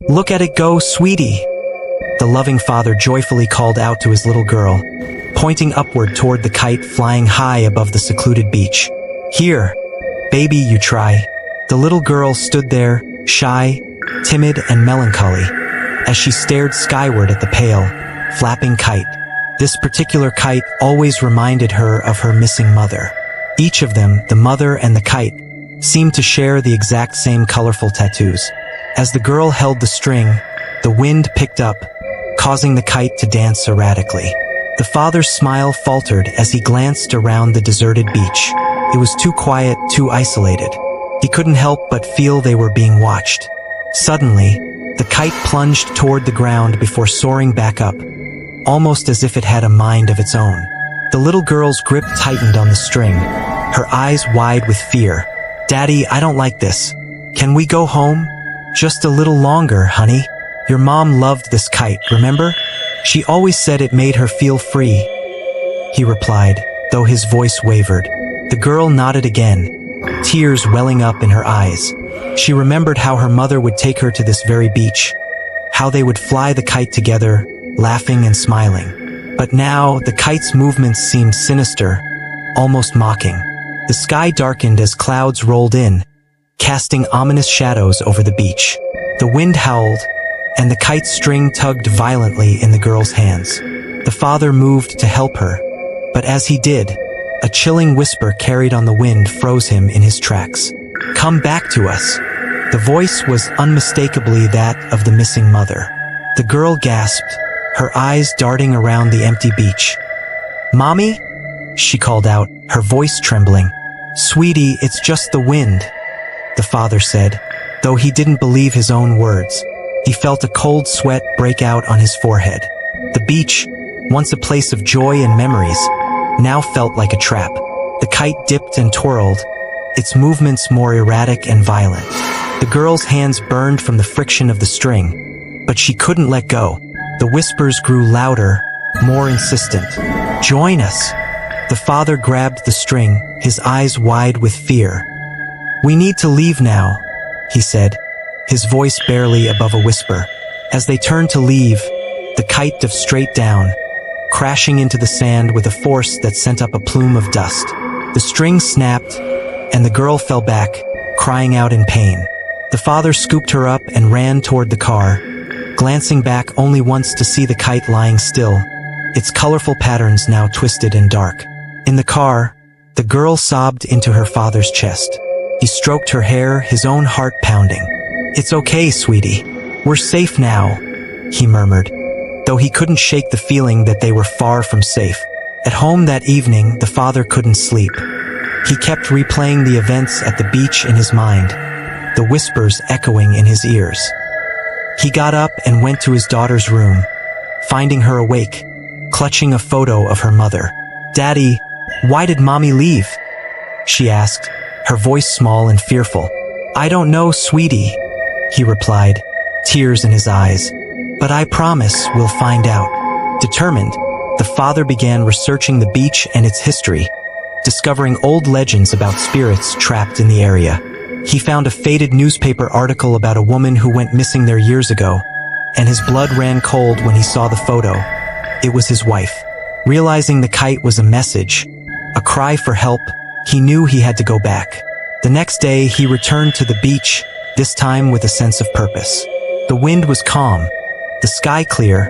Look at it go, sweetie. The loving father joyfully called out to his little girl, pointing upward toward the kite flying high above the secluded beach. Here, baby, you try. The little girl stood there, shy, timid, and melancholy, as she stared skyward at the pale, flapping kite. This particular kite always reminded her of her missing mother. Each of them, the mother and the kite, seemed to share the exact same colorful tattoos. As the girl held the string, the wind picked up, causing the kite to dance erratically. The father's smile faltered as he glanced around the deserted beach. It was too quiet, too isolated. He couldn't help but feel they were being watched. Suddenly, the kite plunged toward the ground before soaring back up, almost as if it had a mind of its own. The little girl's grip tightened on the string, her eyes wide with fear. Daddy, I don't like this. Can we go home? Just a little longer, honey. Your mom loved this kite, remember? She always said it made her feel free. He replied, though his voice wavered. The girl nodded again, tears welling up in her eyes. She remembered how her mother would take her to this very beach, how they would fly the kite together, laughing and smiling. But now, the kite's movements seemed sinister, almost mocking. The sky darkened as clouds rolled in, casting ominous shadows over the beach. The wind howled, and the kite's string tugged violently in the girl's hands. The father moved to help her, but as he did, a chilling whisper carried on the wind froze him in his tracks. Come back to us. The voice was unmistakably that of the missing mother. The girl gasped, her eyes darting around the empty beach. Mommy? She called out, her voice trembling. Sweetie, it's just the wind, the father said, though he didn't believe his own words. He felt a cold sweat break out on his forehead. The beach, once a place of joy and memories, now felt like a trap. The kite dipped and twirled, its movements more erratic and violent. The girl's hands burned from the friction of the string, but she couldn't let go. The whispers grew louder, more insistent. Join us. The father grabbed the string, his eyes wide with fear. We need to leave now, he said, his voice barely above a whisper. As they turned to leave, the kite dove straight down, crashing into the sand with a force that sent up a plume of dust. The string snapped, and the girl fell back, crying out in pain. The father scooped her up and ran toward the car, glancing back only once to see the kite lying still, its colorful patterns now twisted and dark. In the car, the girl sobbed into her father's chest. He stroked her hair, his own heart pounding. It's okay, sweetie. We're safe now, he murmured, though he couldn't shake the feeling that they were far from safe. At home that evening, the father couldn't sleep. He kept replaying the events at the beach in his mind, the whispers echoing in his ears. He got up and went to his daughter's room, finding her awake, clutching a photo of her mother. Daddy, why did Mommy leave? She asked, her voice small and fearful. I don't know, sweetie, he replied, tears in his eyes. But I promise we'll find out. Determined, the father began researching the beach and its history, discovering old legends about spirits trapped in the area. He found a faded newspaper article about a woman who went missing there years ago, and his blood ran cold when he saw the photo. It was his wife. Realizing the kite was a message, a cry for help, he knew he had to go back. The next day, he returned to the beach, this time with a sense of purpose. The wind was calm, the sky clear,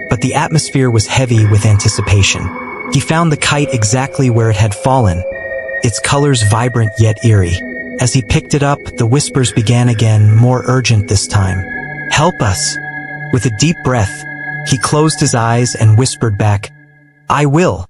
but the atmosphere was heavy with anticipation. He found the kite exactly where it had fallen, its colors vibrant yet eerie. As he picked it up, the whispers began again, more urgent this time. Help us! With a deep breath, he closed his eyes and whispered back, I will.